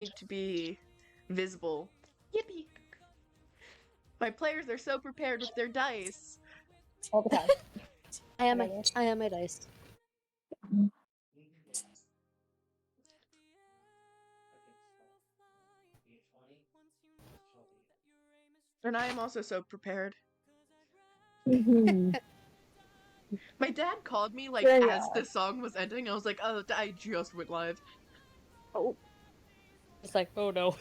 need to be visible. Yippee! My players are so prepared with their dice. All the time. I have my dice. And I am also so prepared. Mhm. My dad called me like There you as are. the song was ending. I was like, oh, I just went live. Oh, It's like, oh no.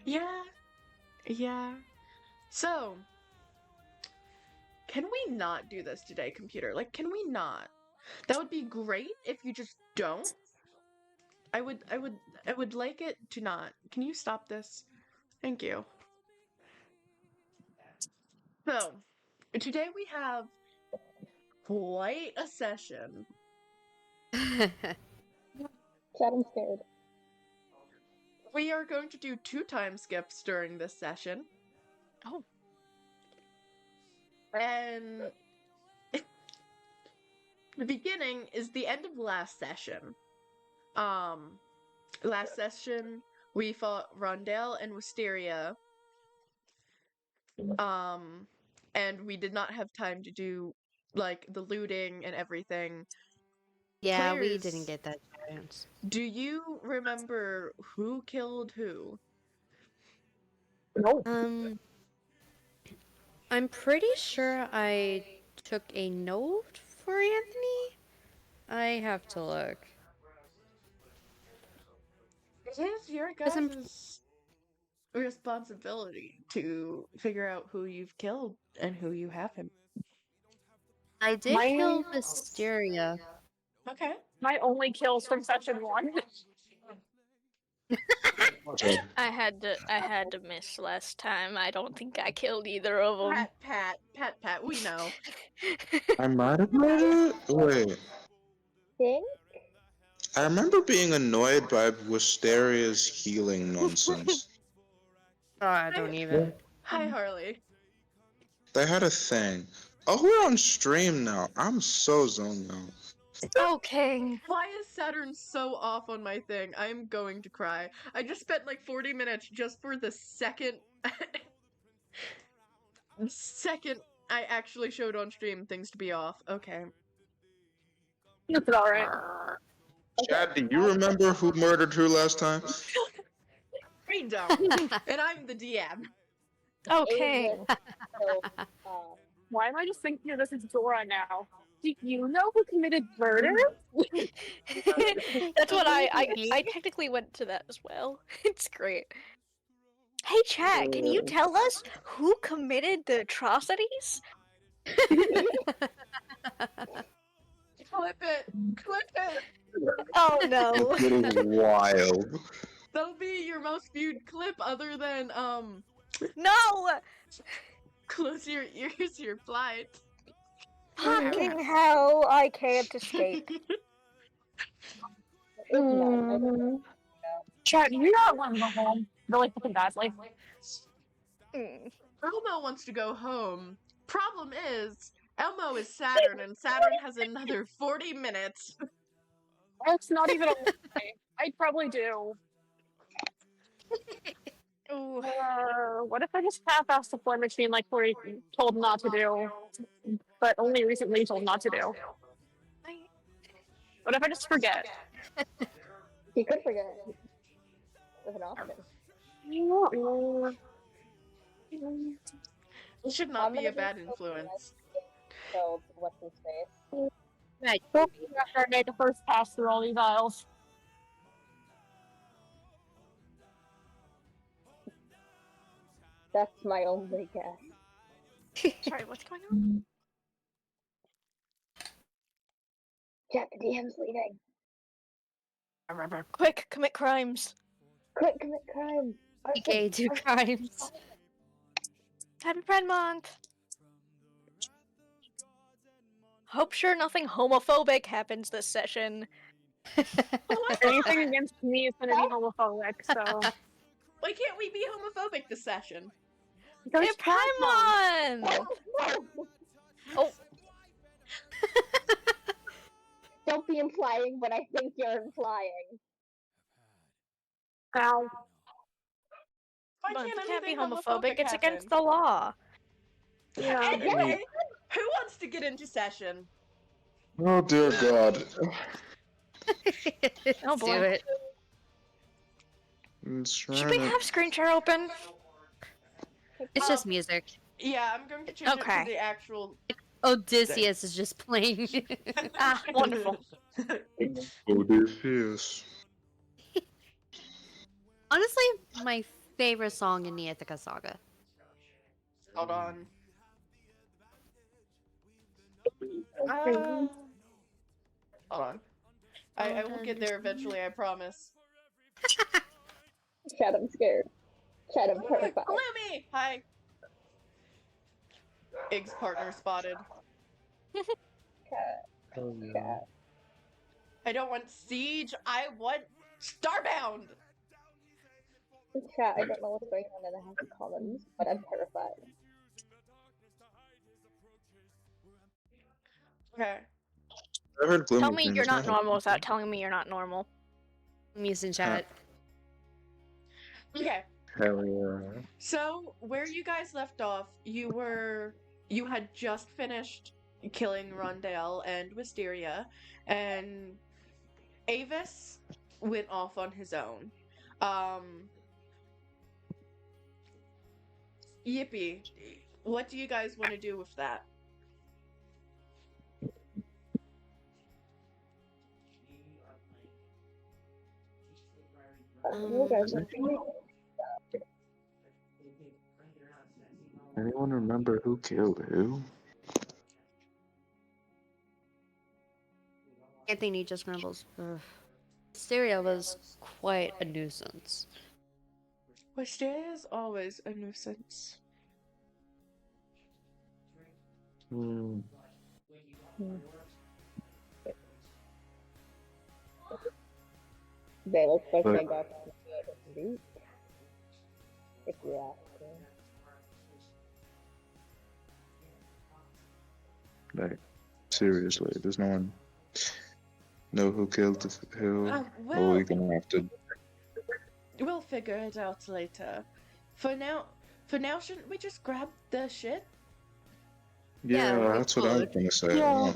Yeah. So, can we not do this today, computer? Like, can we not? That would be great if you just don't. I would like it to not. Can you stop this? Thank you. So, today we have quite a session. Chad, I'm scared. We are going to do 2 time skips during this session. Oh. And the beginning is the end of last session. Last session we fought Rondell and Wisteria. And we did not have time to do like the looting and everything. Yeah, we Players, didn't get that chance. do you remember who killed who? No. I'm pretty sure I took a note for Anthony. I have to look. It is your I'm- guys' responsibility to figure out who you've killed and who you haven't. I did My- kill Wisteria. Okay. My only kills from session 1. I had to miss last time. I don't think I killed either of them. Pat, we know. I might have made it? Wait. Think? I remember being annoyed by Wisteria's healing nonsense. Oh, I don't even. Hi, Harley. They had a thing. Oh, we're on stream now. I'm so zoned out. Okay. Why is Saturn so off on my thing? I'm going to cry. I just spent like 40 minutes just for the second second I actually showed on stream things to be off. Okay. It's alright. Chad, do you remember who murdered who last time? I don't. And I'm the DM. Okay. Why am I just thinking of this as Dora now? Do you know who committed murder? That's what I technically went to that as well. It's great. Hey chat, can you tell us who committed the atrocities? Clip it. Oh no. It is wild. That'll be your most viewed clip other than No! close your ears, your flight. Fucking hell, I can't escape. Chad, you not want to go home really fucking badly. Elmo wants to go home. Problem is, Elmo is Saturn, and Saturn has another 40 minutes. It's not even a lie. I'd probably do. Ooh. What if I just half-assed the flame machine like we're told not to do, but only recently told not to do? What if I just forget? He could forget with an option. It should not be a bad influence. So what's his face? Right. After I made the first pass through all these aisles. That's my only guess. Sorry, what's going on? Jack, the DM's leaving. Quick, commit crimes. Quick, commit crime. PK, do crimes. Happy Pride Month. Hope sure nothing homophobic happens this session. Anything against me is gonna be homophobic, so. Why can't we be homophobic this session? Happy Pride Month! Oh. Don't be implying what I think you're implying. Ow. Why Month, you can't can't be anything homophobic. It's happen? against the law. Yeah. Anyway, who wants to get into session? Oh dear God. Let's Oh, do boy. it. Should we have screen share open? It's just music. Yeah, I'm going to change it to Okay. the actual. Odysseus is just playing. Ah, wonderful. Odysseus. Honestly, my favorite song in the Ithaca Saga. Hold on. Hold on. I will get there eventually, I promise. Chad, I'm scared. Chad, I'm terrified. Gloomy! Hi. Ig's partner spotted. Chad. I don't want Siege, I want Starbound! Chad, I don't know what's going on in the House of Commons, but I'm terrified. Okay. I heard Gloomy Tell me King you're is not not- normal without telling me you're not normal. I'm using chat. Okay. Hell yeah. So, where you guys left off, you had just finished killing Rondale and Wisteria, and Avis went off on his own. Yippee. What do you guys want to do with that? You guys are- Anyone remember who killed who? Anthony just grumbles. Ugh. Stereo was quite a nuisance. Wisteria is always a nuisance. They look like But- they got loot. If you ask me. Like, seriously, does no one know who killed who? Or Well, we gonna have to. we'll figure it out later. For now, shouldn't we just grab the shit? Yeah, Yeah, we that's what I was could. gonna say. Yeah.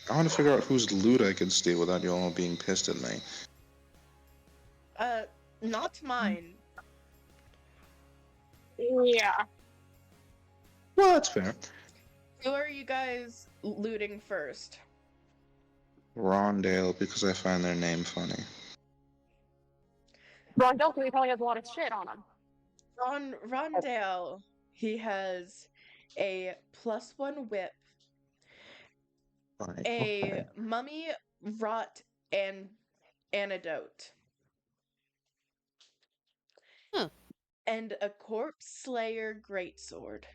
I want to figure out whose loot I can steal without you all being pissed at me. Not mine. Yeah. Well, that's fair. Who are you guys looting first? Rondale, because I find their name funny. Ron Delphi probably has a lot of shit on him. Rondale. He has a +1 whip, Funny. a Okay. mummy rot and antidote. Huh. And a corpse slayer greatsword.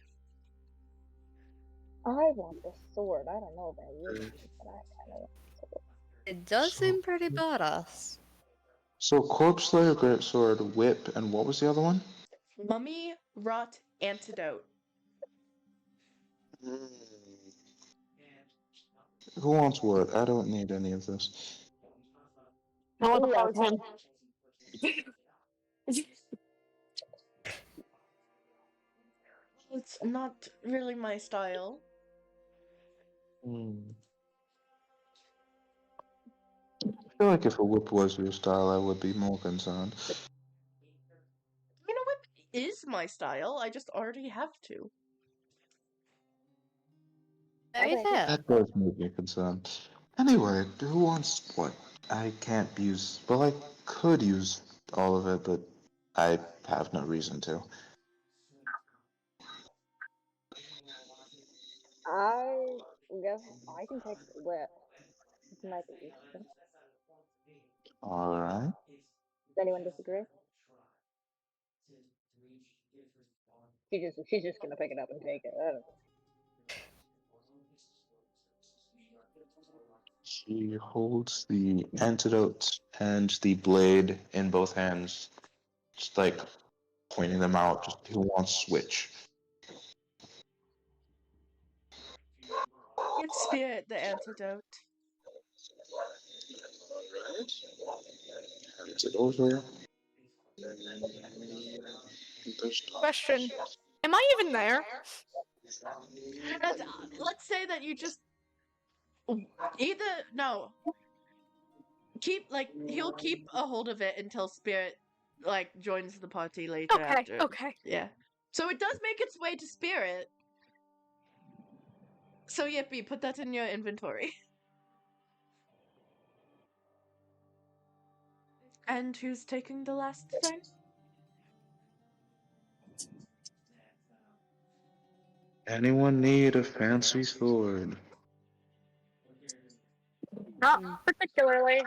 I want the sword. I don't know about you, but I kind of want the sword. It does seem pretty badass. So, Corpse Slayer, Greatsword, Whip, and what was the other one? Mummy rot antidote. Who wants what? I don't need any of this. I want the Ooh, poison. It's not really my style. I feel like if a whip was your style, I would be more concerned. You know what is my style? I just already have to. Very Okay. fair. That does make me concerned. Anyway, who wants what? I can't use. Well, I could use all of it, but I have no reason to. I guess I can take the whip. It might be useful. Alright. Does anyone disagree? She's just gonna pick it up and take it. I don't know. She holds the antidote and the blade in both hands, just like pointing them out. Just who wants which? It's Spirit, the antidote. Hands it over. There's Question: am I even there? Let's say that you just either no keep like he'll keep a hold of it until Spirit like joins the party later Okay, after. okay. Yeah. So it does make its way to Spirit. So Yippee, put that in your inventory. And who's taking the last thing? Anyone need a fancy sword? Not Mm. particularly.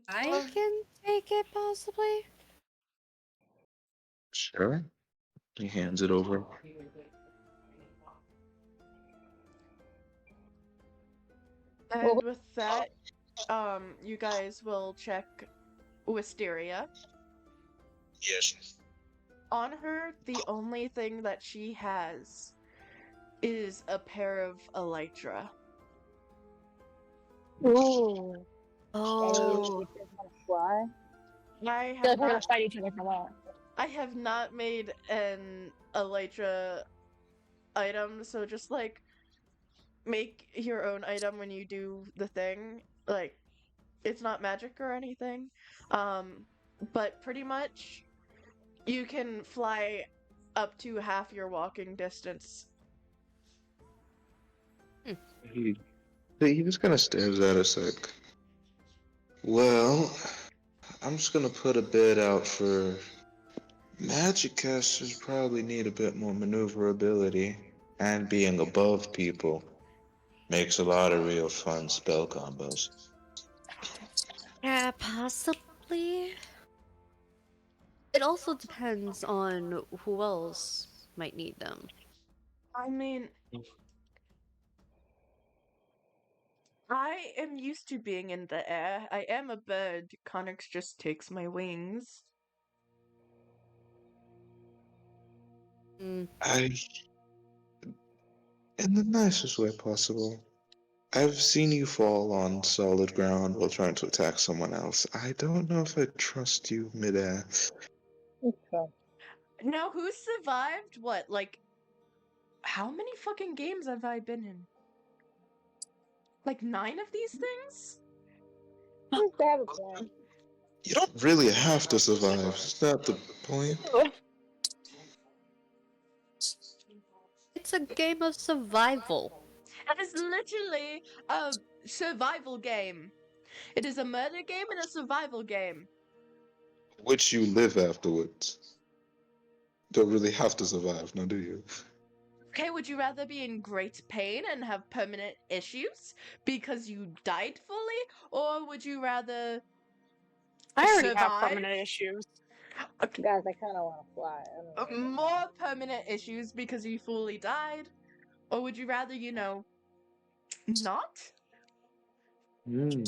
I can take it possibly. Sure. He hands it over. And with that, you guys will check Wisteria. Yes. On her, the only thing that she has is a pair of elytra. Ooh. Oh. Fly? I I feel have like we're gonna not. fight each other for that. I have not made an elytra item, so just like make your own item when you do the thing. Like, it's not magic or anything. But pretty much you can fly up to half your walking distance. He just kind of stares at us like, well, I'm just gonna put a bid out for magic casters probably need a bit more maneuverability, and being above people makes a lot of real fun spell combos. Yeah, possibly. It also depends on who else might need them. I mean, I am used to being in the air. I am a bird. Connix just takes my wings. Mm. I, in the nicest way possible. I've seen you fall on solid ground while trying to attack someone else. I don't know if I trust you midair. Okay. Now, who survived what? Like, how many fucking games have I been in? Like 9 of these things? They have a plan. You don't really have to survive. Is that the point? It's a game of survival. That is literally a survival game. It is a murder game and a survival game. Which you live afterwards. Don't really have to survive, now do you? Okay, would you rather be in great pain and have permanent issues because you died fully? Or would you rather I already have survive? permanent issues. Guys, I kind of want to fly. I don't know. More permanent issues because you fully died? Or would you rather, not? Hmm.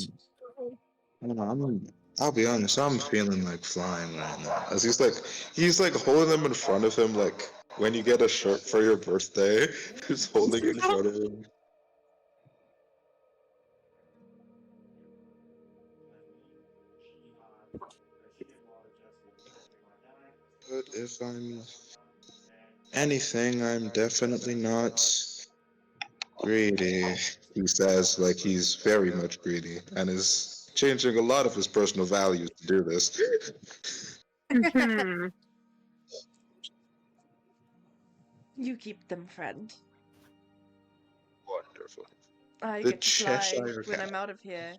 I'll be honest, I'm feeling like flying right now. As he's like holding them in front of him, like when you get a shirt for your birthday, he's holding it in front of him. But if I'm anything, I'm definitely not greedy. He says like he's very much greedy and is changing a lot of his personal values to do this. Hmm. You keep them, friend. Wonderful. I The get to fly Cheshire when Cat. I'm out of here.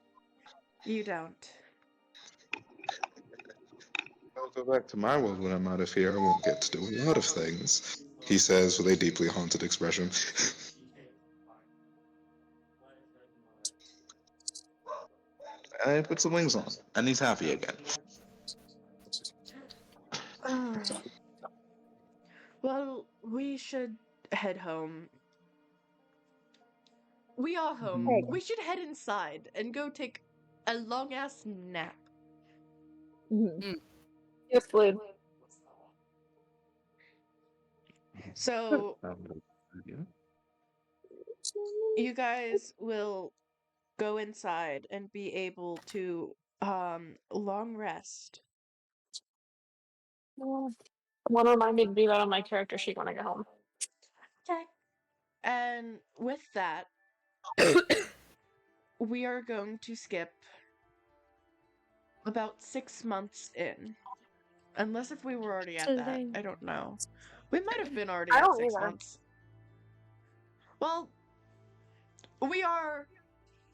You don't. I'll go back to my world when I'm out of here. I won't get to do a lot of things, he says with a deeply haunted expression. And he puts the wings on, and he's happy again. Well, we should head home. We are home. Hey. We should head inside and go take a long ass nap. Mhm. Yes, please. So, you guys will go inside and be able to long rest. Want to remind me to do that on my character sheet when I get home. Okay. And with that, we are going to skip about 6 months in. Unless if we were already at that. Today. I don't know. We might have been already I at don't 6 either. months. Well, we are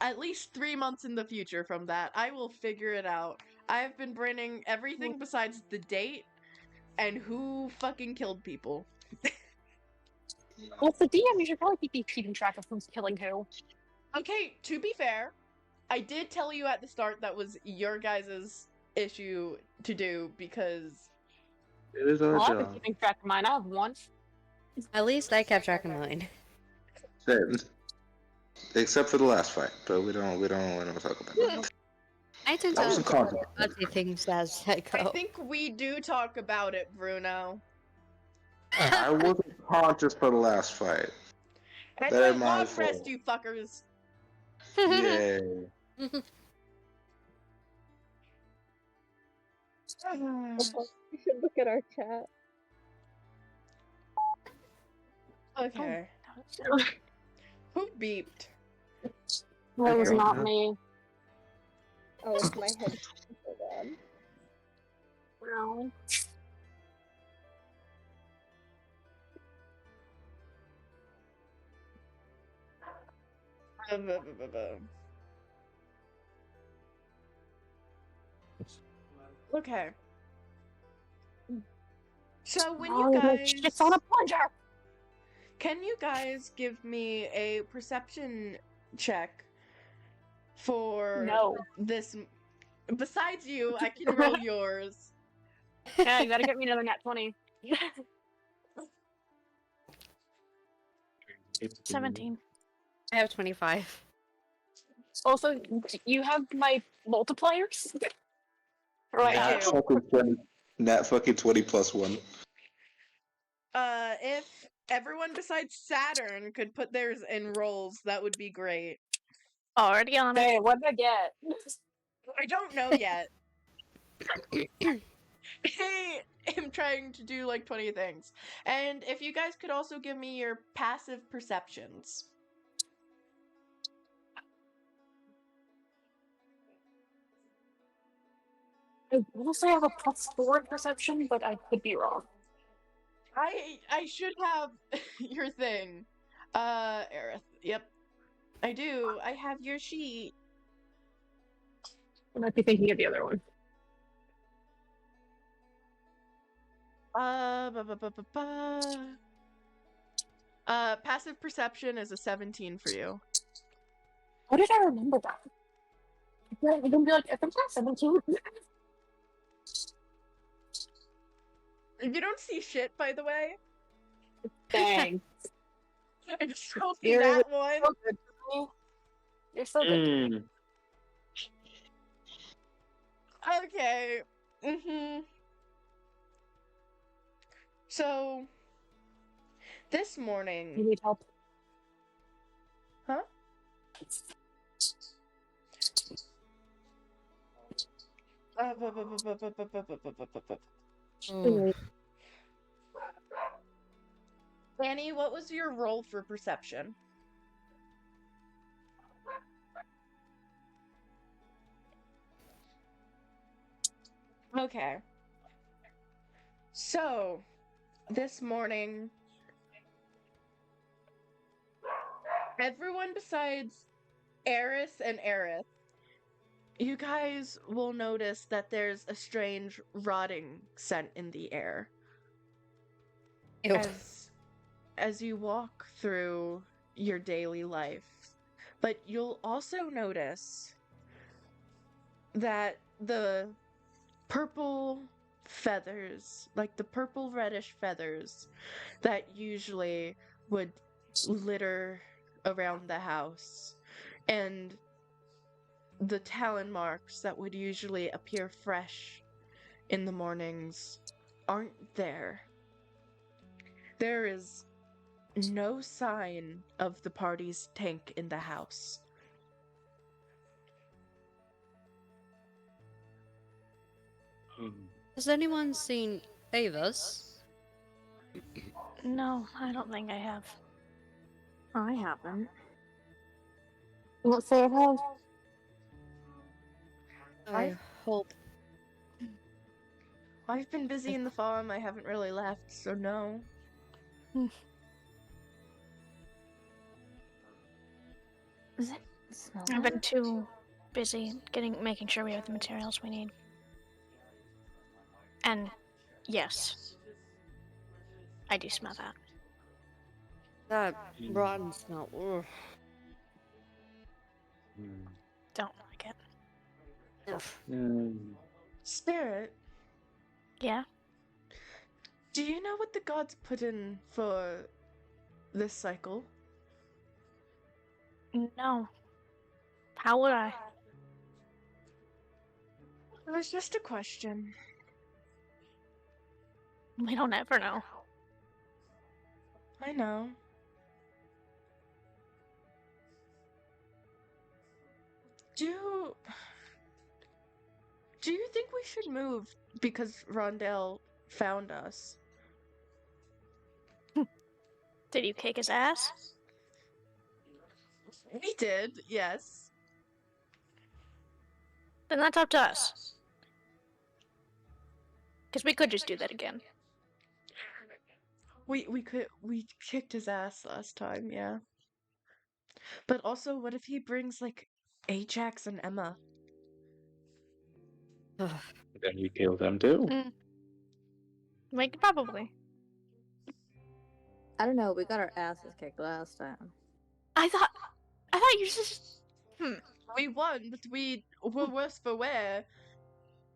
at least 3 months in the future from that. I will figure it out. I have been braining everything besides the date and who fucking killed people. Well, for DM, you should probably be keeping track of who's killing who. Okay, to be fair, I did tell you at the start that was your guys' issue to do because It is our Well, I've been job. keeping track of mine. I have one. At least I kept track of mine. Same. Except for the last fight, but we don't talk about that. I tend That to was some content. other things as I I go. think we do talk about it, Bruno. I wasn't conscious for the last fight. Anyway, my long fault. rest, you fuckers. Yay. You should look at our chat. Okay. Who beeped? That was don't not know. me. Oh, it's my head so bad. No. Okay. So when Oh, you the guys shit's on a plunger! can you guys give me a perception check for No. this? Besides you, I can roll yours. Yeah, you gotta get me another nat 20. 17. I have 25. Also, you have my multipliers? Right. I Nat do. fucking 20. Nat fucking 20 plus 1. If everyone besides Saturn could put theirs in rolls, that would be great. Already on it. Hey, what did I get? I don't know yet. I am trying to do like 20 things. And if you guys could also give me your passive perceptions. I want to say I have a +4 in perception, but I could be wrong. I should have your thing. Aerith. Yep. I do. I have your sheet. I might be thinking of the other one. Passive perception is a 17 for you. How did I remember that? I'm gonna be like, I think that's 17. You don't see shit, by the way. Dang. I just don't see You're that one. so good to me. You're so good. Mm. Okay. Mm-hmm. So, this You morning, need help. huh? Mm. Annie, what was your roll for perception? Okay. So, this morning, everyone besides Eris and Aerith, you guys will notice that there's a strange rotting scent in the air. Ew. As you walk through your daily life. But you'll also notice that the purple feathers, like the purple reddish feathers that usually would litter around the house, and the talon marks that would usually appear fresh in the mornings aren't there. There is no sign of the party's tank in the house. Has anyone seen Avis? No, I don't think I have. I haven't. What say it has? I hope. I've been busy in the farm. I haven't really left, so no. Does it smell I've been bad? too busy making sure we have the materials we need. And yes, I do smell that. That rotten smell. Ugh. Don't like it. Ugh. Spirit, Yeah? do you know what the gods put in for this cycle? No. How would I? It was just a question. We don't ever know. I know. Do you think we should move because Rondell found us? Did you kick his ass? We did, yes. Then that's up to us. Because we could just do that again. We kicked his ass last time, yeah. But also, what if he brings like Ajax and Emma? Ugh. Then we kill them too. Like, probably. I don't know. We got our asses kicked last time. I thought you just... We won, but we were worse for wear.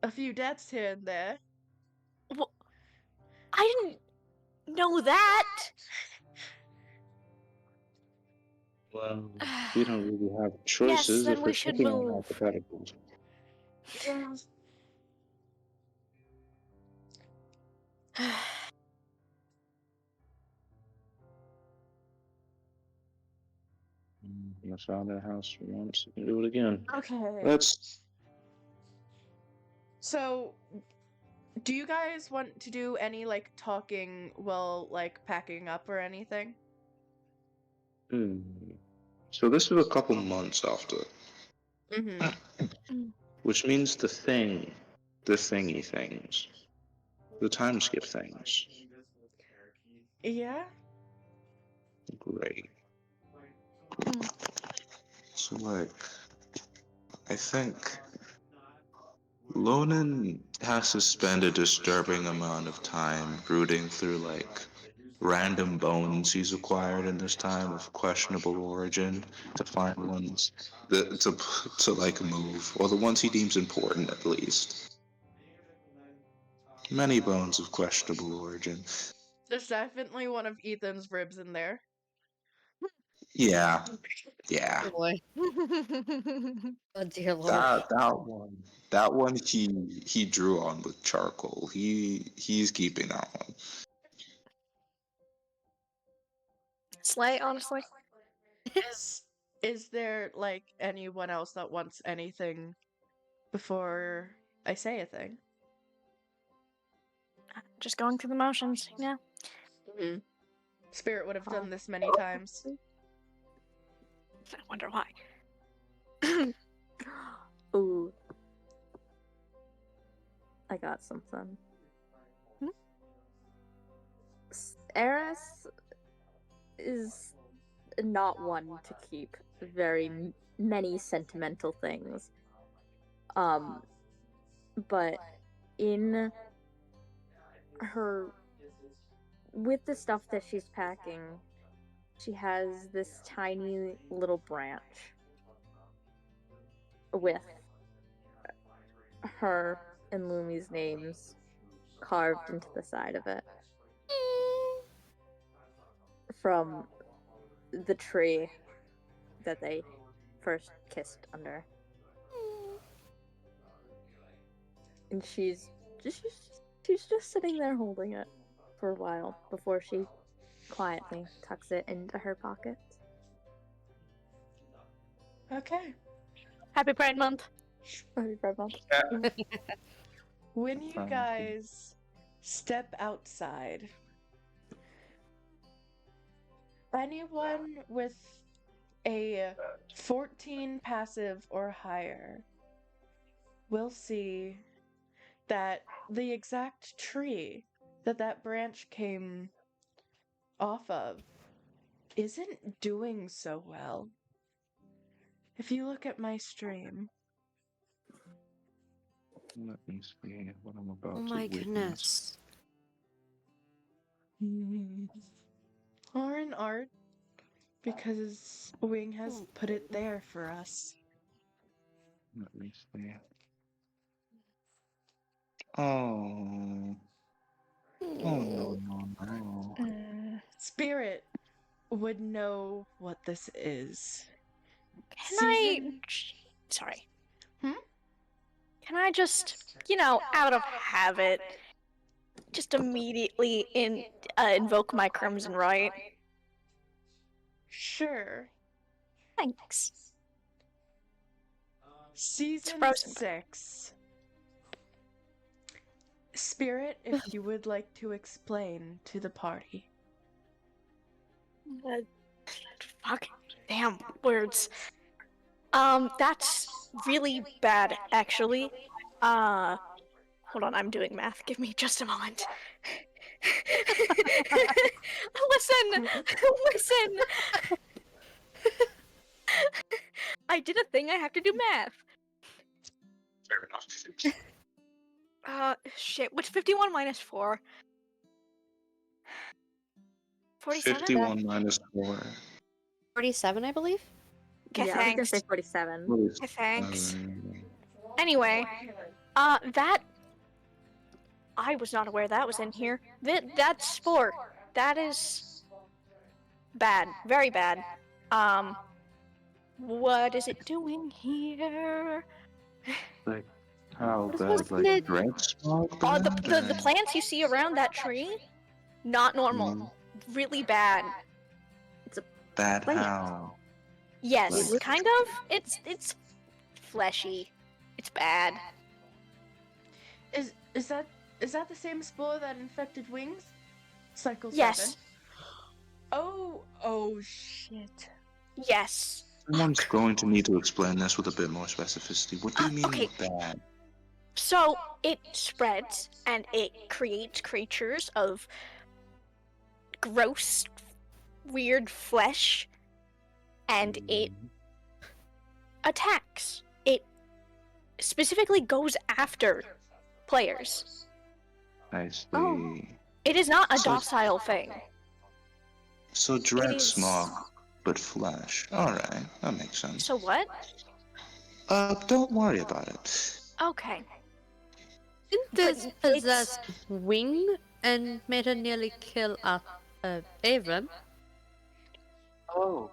A few deaths here and there. Well, I didn't know that! Well, we don't really have choices then if we we're should thinking on move. hypotheticals. I found that house once. We can do it again. Okay. Let's. So, do you guys want to do any like talking while like packing up or anything? Hmm. So this is a couple months after, Mm-hmm. which means the thingy things, the time skip things. Yeah? Great. So like, I think Lonan has to spend a disturbing amount of time rooting through like random bones he's acquired in this time of questionable origin to find ones that to like move, or the ones he deems important at least. Many bones of questionable origin. There's definitely one of Ethan's ribs in there. Yeah, Oh boy. Oh dear lord. that one he drew on with charcoal. He's keeping that one. Slay, honestly. Is there like anyone else that wants anything before I say a thing? Just going through the motions, yeah. Mm-hmm. Spirit would have done this many times. I wonder why. Ooh. I got something. Eris is not one to keep very many sentimental things. But in her, with the stuff that she's packing, she has this tiny little branch with her and Lumi's names carved into the side of it from the tree that they first kissed under. And she's just sitting there holding it for a while before she quietly tucks it into her pocket. Okay. Happy Pride Month. Happy Pride Month. when you Fine. guys step outside, anyone with a 14 passive or higher will see that the exact tree that branch came off of isn't doing so well. If you look at my stream, Let me see what I'm about Oh to my witness. goodness. or in art, because Wing has put it there for us. Let me see. Oh. Oh no, no, no. Spirit would know what this is. Can I? Season- Sorry. Hmm? Can I just, out of habit, just immediately invoke my Crimson Right? Sure. Thanks. Season frozen. 6. Spirit, if you would like to explain to the party. Fuck. Damn words. That's really bad, actually. Hold on, I'm doing math. Give me just a moment. Listen! Listen! I did a thing, I have to do math. Fair enough. Shit, what's 51 minus 4? 47? 51 minus 4. 47, I believe. Okay, Yeah, I was gonna thanks. say 47. Okay, thanks. Anyway, that... I was not aware that was in here. That sport, that is... bad. Very bad. What is it doing here? Like, how What bad? was Like, it? dread smoke? The bad? plants you see around that tree, not normal. Mm, Really bad. bad Plant. how? Yes, Like- kind of. It's fleshy. It's bad. Is that the same spore that infected Wings? Cycle 7? Yes. Oh shit. Yes. Someone's going to need to explain this with a bit more specificity. What do you mean okay. bad? So it spreads and it creates creatures of gross, weird flesh, and it attacks. It specifically goes after players. I see. Oh. It is not a So- docile thing. So dread is- smoke, but flesh. Alright, that makes sense. So what? Don't worry about it. Okay. Didn't this it's- possess Wing and made her nearly kill Avram? Oh.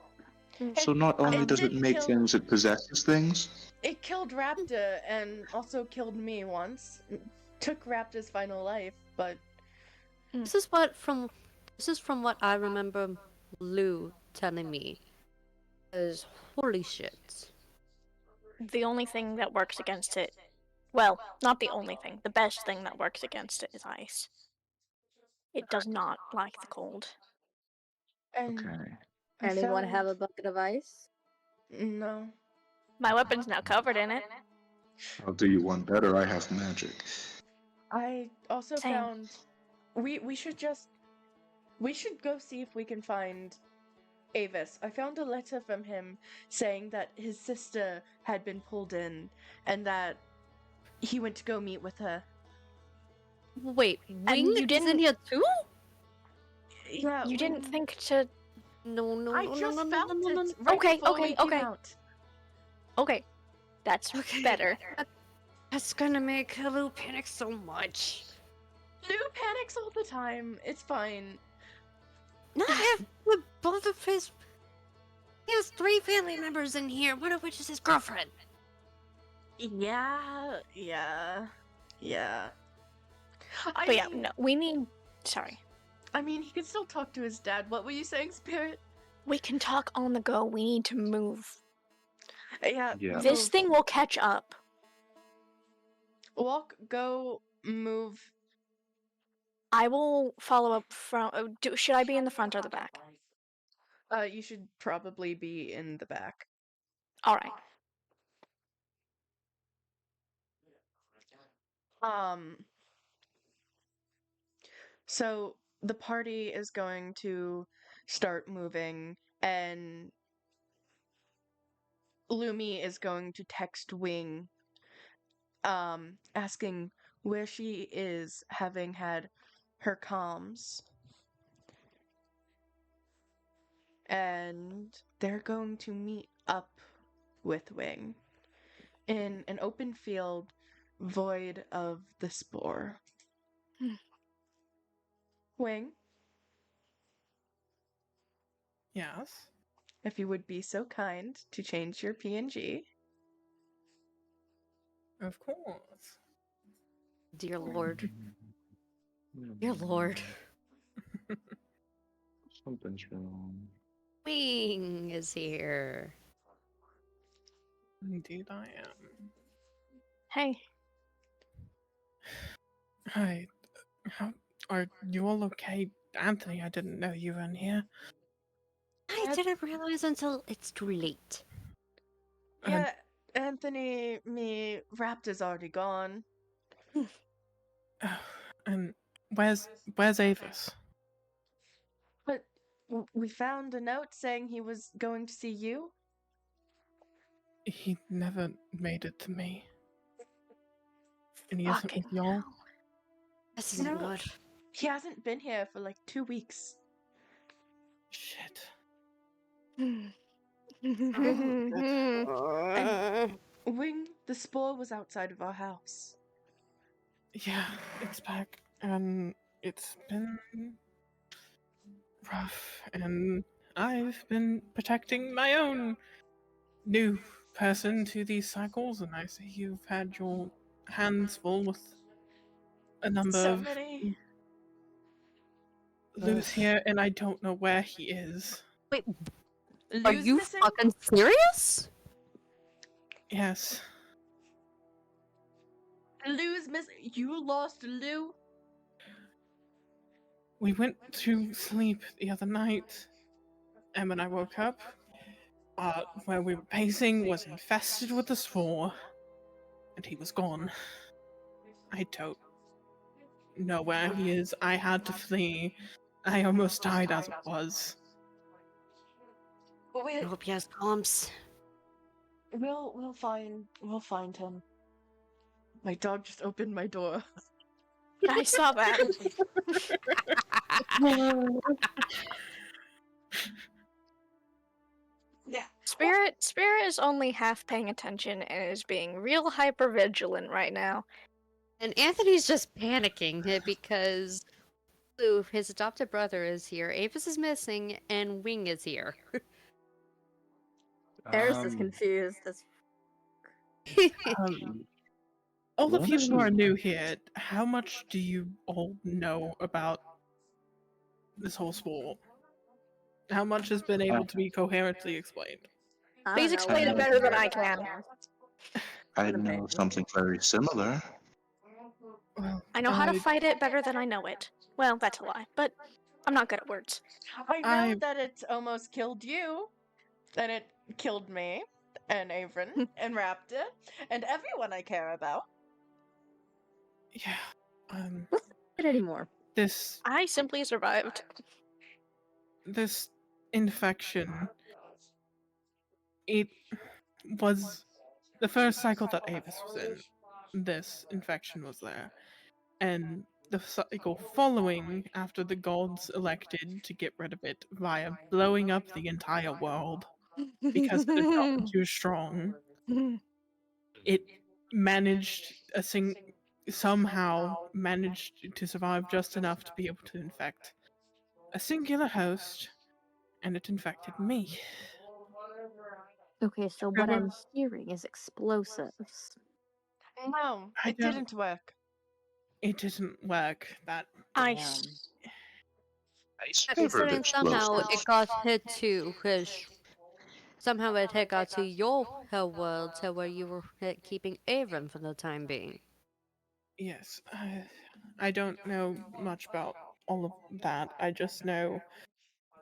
So not only It does it did make kill- things, it possesses things? It killed Raptor and also killed me once. Took Raptor's final life, but This is from what I remember Lou telling me. Is holy shit. The only thing that works against it, well, not the only thing, the best thing that works against it is ice. It does not like the cold. and Okay. I Anyone found- have a bucket of ice? No. My weapon's now covered in it. I'll do you one better, I have magic. I also Same. found we should go see if we can find Avis. I found a letter from him saying that his sister had been pulled in and that he went to go meet with her. Wait, Wing you is in didn't- here too? Yeah, You didn't Wing- think to... No, no, I no, just no, no, felt no, no, no, it no. right Okay, before we okay, came okay. out. Okay. That's Okay. better. That's gonna make Lou panic so much. Lou panics all the time. It's fine. Not have with both of his. He has 3 family members in here, one of which is his girlfriend. Yeah. But yeah, no, we need... Sorry. I mean, he can still talk to his dad. What were you saying, Spirit? We can talk on the go. We need to move. Yeah. Yeah. This thing will catch up. Walk, go move. I will follow up from. Should I be in the front or the back? You should probably be in the back. All right. So the party is going to start moving, and Lumi is going to text Wing, asking where she is, having had her comms. And they're going to meet up with Wing in an open field void of the spore. Hmm. Wing, Yes. if you would be so kind to change your PNG. Of course. Dear Lord. Dear Lord. Something's wrong. Wing is here. Indeed, I am. Hey. Hi. How are you all okay? Anthony, I didn't know you were in here. I didn't realize until it's too late. Yeah, Anthony, Raptor's already gone. And where's Avis? But we found a note saying he was going to see you. He never made it to me. And he isn't Fucking with y'all? This isn't No. good. He hasn't been here for like 2 weeks. Shit. Wing, the spore was outside of our house. Yeah, it's back. And it's been rough. And I've been protecting my own new person to these cycles. And I see you've had your hands full with a number So of many. loose here, and I don't know where he is. Wait, are Lou's you missing? fucking serious? Yes. Lou's missing. You lost Lou? We went to sleep the other night, and when I woke up, where we were pacing was infested with the spore, and he was gone. I don't know where he is. I had to flee. I almost died as it was. I hope he has comms. We'll find him. My dog just opened my door. I saw that. Yeah. Spirit is only half paying attention and is being real hyper vigilant right now. And Anthony's just panicking because Lou, his adopted brother, is here, Avis is missing, and Wing is here. Eris is confused as All of you who are Honestly- new here, how much do you all know about this whole sport? How much has been able to be coherently explained? I Please don't know, explain it what better than is I it? can. I An know opinion. something very similar. Well, I know how to fight it better than I know it. Well, that's a lie, but I'm not good at words. I know I- that it almost killed you, and it killed me, and Avron, and Raptor, and everyone I care about. Yeah. Not anymore. This I simply survived. infection, it was the first cycle that Avis was in. This infection was there. And the cycle following, after the gods elected to get rid of it via blowing up the entire world because it had gotten too strong, it managed somehow managed to survive just enough to be able to infect a singular host, and it infected me. Okay, so what Trevor- I'm hearing is explosives. No, I it don't- didn't work. It didn't work. That Ice. Ice Considering covered somehow it explosives. got hit to somehow it had got to your world to where you were keeping Avon for the time being. Yes, I don't know much about all of that. I just know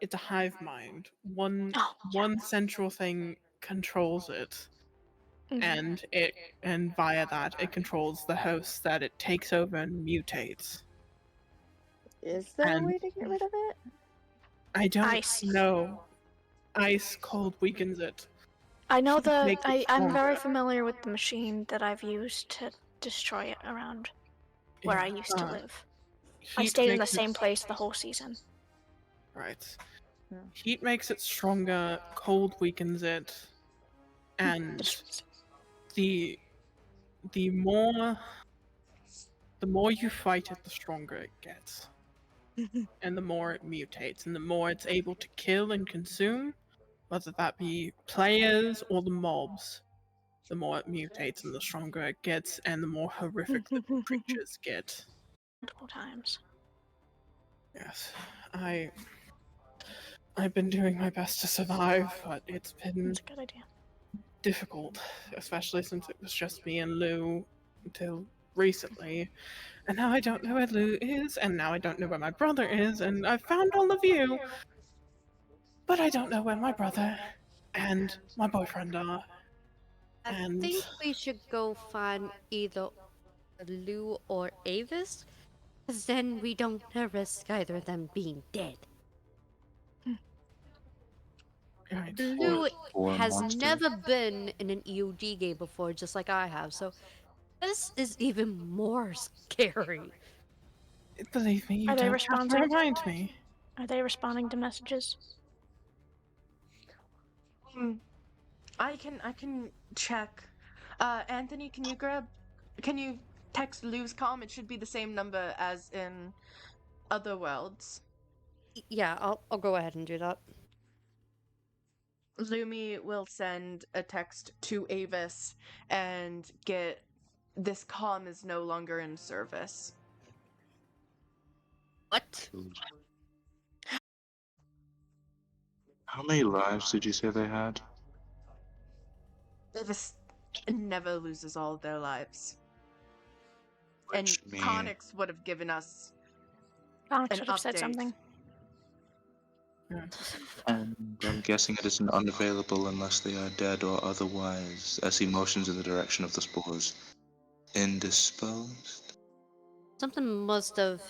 it's a hive mind. Oh, yeah. One central thing controls it, Mhm. and via that it controls the host that it takes over and mutates. Is there a And way to get rid of it? I don't Ice. know. Ice cold weakens it. I know Heat makes it I'm very stronger. familiar with the machine that I've used to destroy it around where I Yeah, used to live. I heat stayed in the makes it same place the whole season. right. Yeah. Heat makes it stronger. Cold weakens it, and Destroys the the more the more you fight it, the stronger it gets, it. and the more it mutates, and the more it's able to kill and consume, whether that be players or the mobs. The more it mutates, and the stronger it gets, and the more horrific the creatures get. Multiple times. Yes, I've been doing my best to survive, but it's been That's a good idea. difficult, especially since it was just me and Lou until recently. And now I don't know where Lou is, and now I don't know where my brother is, and I've found all of you, but I don't know where my brother and my boyfriend are. I And think we should go find either Lou or Avis, because then we don't risk either of them being dead. right, Lou Or has monster. never been in an EOD game before, just like I have, so this is even more scary. believe me, you Are they don't have to responding? remind me. Are they responding to messages? I can check. Anthony, can you text Lou's comm? It should be the same number as in other worlds. Yeah, I'll go ahead and do that. Lumi will send a text to Avis and get this comm is no longer in service. What? How many lives did you say they had? Avis never loses all of their lives. And Which means Connix would have given us Alex an would have said update. something. and I'm guessing it isn't unavailable unless they are dead or otherwise, as he motions in the direction of the spores. Indisposed? Something must have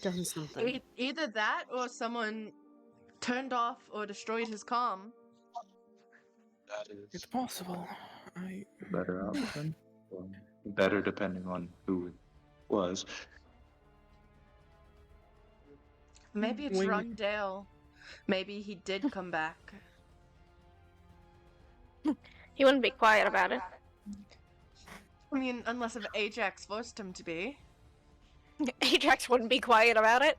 done something. Either that or someone turned off or destroyed his comm. That It's is possible. I the better option. Well, better depending on who it was. Maybe it's Wing- Rundale. Maybe he did come back. He wouldn't be quiet about it. I mean, unless if Ajax forced him to be. Ajax wouldn't be quiet about it.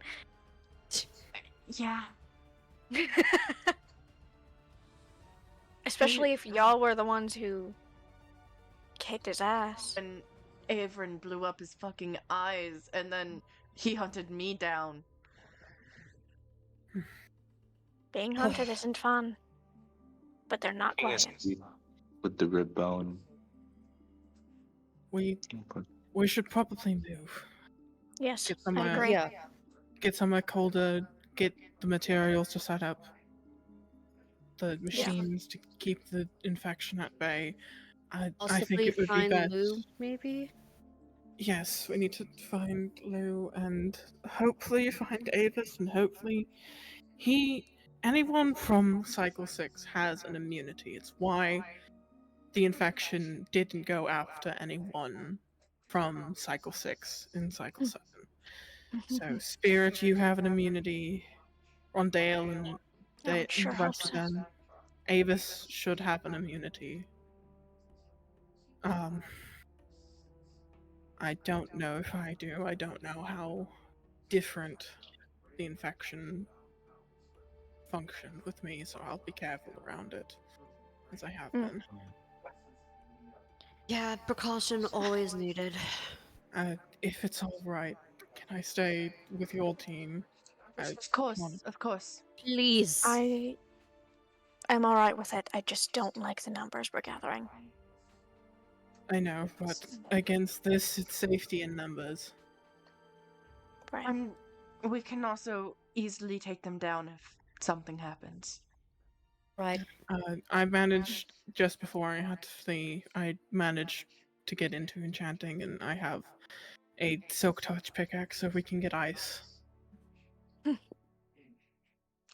Yeah. Especially if y'all were the ones who kicked his ass. And Averin blew up his fucking eyes, and then he hunted me down. Being hunted isn't fun. But they're not I guess quiet. with the rib bone. we should probably move. Yes, Get I somewhere. agree. Yeah. Get somewhere colder. Get the materials to set up. The machines to keep the infection at bay. I think Possibly it would be find best. Lou, maybe? Yes, we need to find Lou and hopefully find Avis, and hopefully anyone from Cycle 6 has an immunity. It's why the infection didn't go after anyone from Cycle 6 in Cycle 7. So Spirit, you have an immunity. Rondale and I would sure the hope rest of so. them. Avis should have an immunity. I don't know if I do. I don't know how different the infection functioned with me, so I'll be careful around it, as I have been. Yeah, precaution always needed. If it's alright, can I stay with your team? Of course, wanna- of course. Please. I'm alright with it. I just don't like the numbers we're gathering. I know, but against this, it's safety in numbers. Right. We can also easily take them down if something happens. Right. I managed just before I had to flee. I managed to get into enchanting, and I have a silk touch pickaxe, so we can get ice.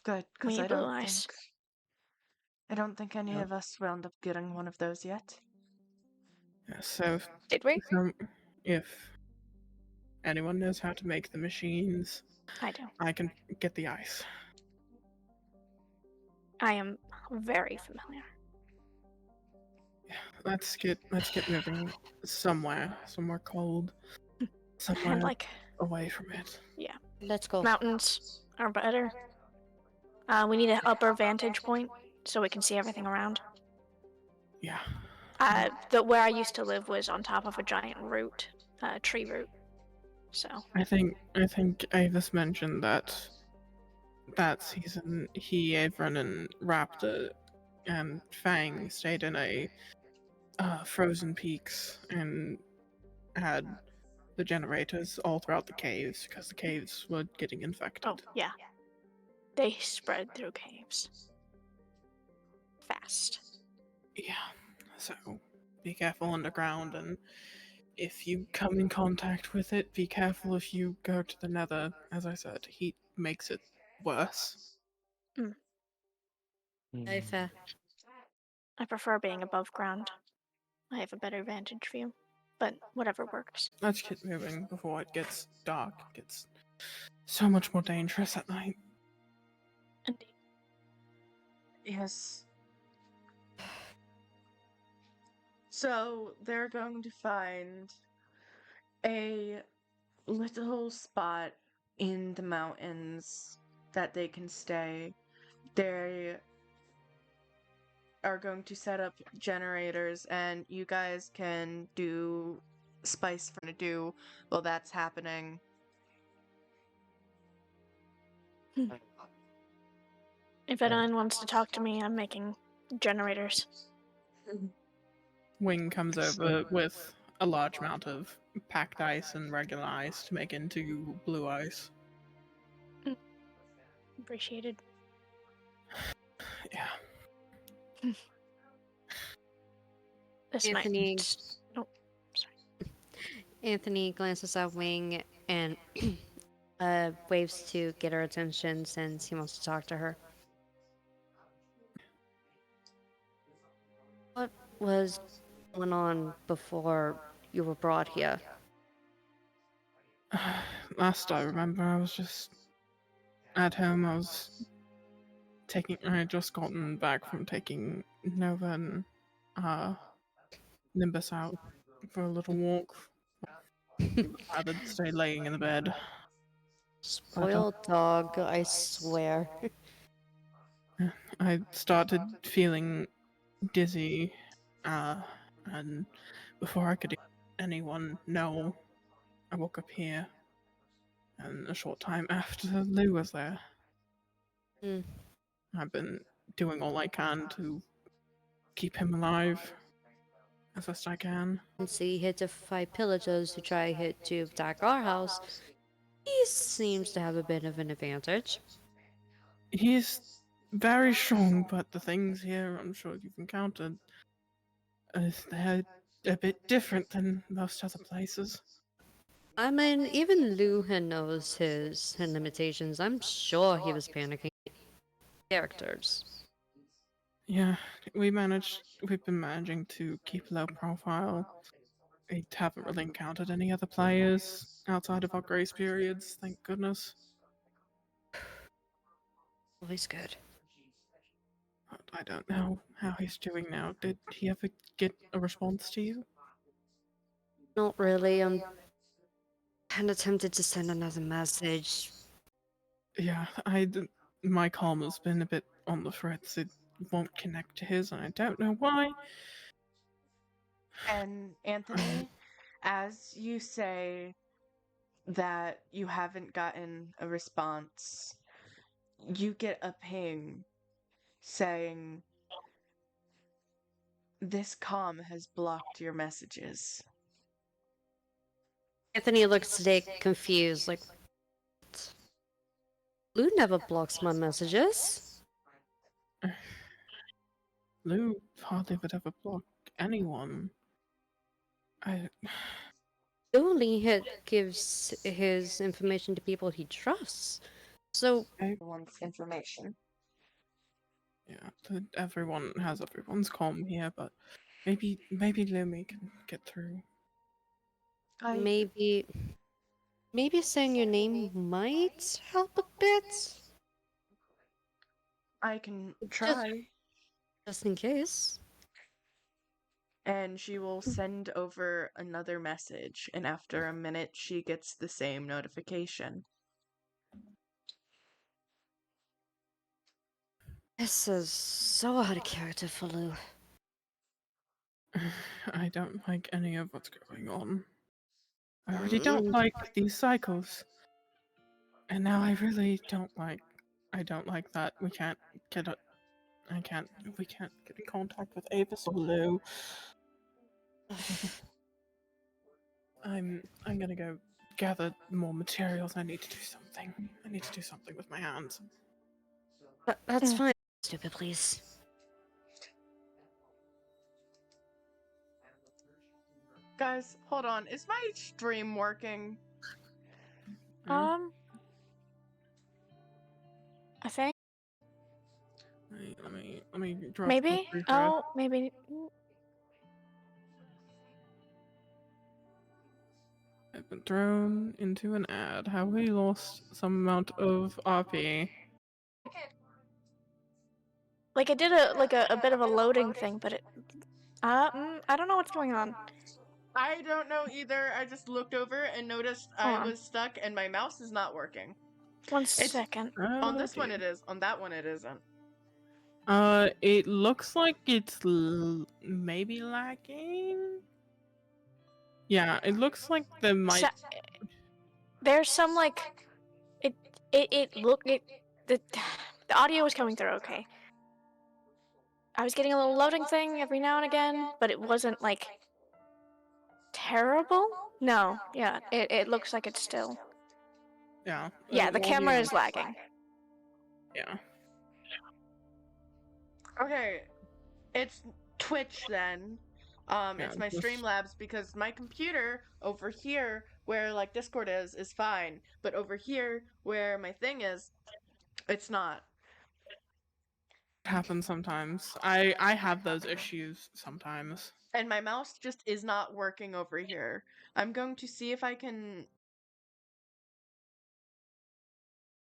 Good, We because need blue ice. I don't think any Yeah. of us wound up getting one of those yet. Yeah, so Did we? if anyone knows how to make the machines, I do. I can get the ice. I am very familiar. Let's get moving somewhere cold, somewhere And like away from it. Let's go. mountains are better. We need an upper vantage point so we can see everything around. Yeah. Where I used to live was on top of a giant root, tree root. So I think Avis mentioned that season he, Avron, and Raptor and Fang stayed in a frozen peaks and had the generators all throughout the caves because the caves were getting infected. oh yeah, they spread through caves fast. Yeah. So be careful underground, and if you come in contact with it, be careful if you go to the nether. As I said, heat makes it worse. Very fair. I prefer being above ground. I have a better vantage view, but whatever works. Let's get moving before it gets dark. It gets so much more dangerous at night. Indeed. Yes. So they're going to find a little spot in the mountains that they can stay. They are going to set up generators, and you guys can do spice for to do while that's happening. If anyone wants to talk to me, I'm making generators. Wing comes over with a large amount of packed ice and regular ice to make into blue ice. Appreciated. Yeah. This Anthony- night. Oh, sorry. Anthony glances at Wing and waves to get her attention since he wants to talk to her. What was going on before you were brought here? Last I remember, I was just at home. I had just gotten back from taking Nova and Nimbus out for a little walk. I'd stay laying in the bed. Spoiled dog, I swear. I started feeling dizzy, and before I could anyone know, I woke up here, and a short time after Lou was there. Hmm. I've been doing all I can to keep him alive as best I can. And see, he had to fight pillagers who try to attack our house. He seems to have a bit of an advantage. He's very strong, but the things here, I'm sure you've encountered, they're a bit different than most other places. I mean, even Luhan knows his limitations. I'm sure he was panicking. Characters. Yeah, we've been managing to keep low profile. We haven't really encountered any other players outside of our grace periods, thank goodness. Always good. But I don't know how he's doing now. Did he ever get a response to you? Not really. I'm kind of tempted to send another message. Yeah, my comm has been a bit on the fritz. It won't connect to his, and I don't know why. And Anthony, as you say that you haven't gotten a response, you get a ping saying This comm has blocked your messages. Anthony looks today confused, like, "What? Lou never blocks my messages." Lou hardly would ever block anyone. I. Lou only gives his information to people he trusts. So, Everyone's information. Yeah, everyone has everyone's comm here, but maybe Lumi can get through. maybe saying your name might help a bit, I can try. just in case. And she will send over another message, and after a minute, she gets the same notification. This is so out of character for Lou. I don't like any of what's going on. I really don't like these cycles. And now I really don't like. I don't like that we can't get a. We can't get in contact with Avis or Lou. I'm gonna go gather more materials. I need to do something. I need to do something with my hands. That's fine. Stupid, please. Guys, hold on. Is my stream working? Hmm? I think Let me drop maybe. the refresh. Oh, maybe. I've been thrown into an ad. Have we lost some amount of RP? Like I did a bit of a loading thing, but it. I don't know what's going on. I don't know either. I just looked over and noticed Hold I on. was stuck and my mouse is not working. One second. On this one it is. On that one it isn't. It looks like it's maybe lagging. Yeah, it looks like there might. There's some like the audio was coming through okay. I was getting a little loading thing every now and again, but it wasn't like terrible. No, yeah, it looks like it's still. Yeah. Yeah, the camera is lagging. Yeah. Okay. It's Twitch then. It's my this- Streamlabs because my computer over here where like Discord is fine, but over here where my thing is, it's not. Happens sometimes. I have those issues sometimes. And my mouse just is not working over here. I'm going to see if I can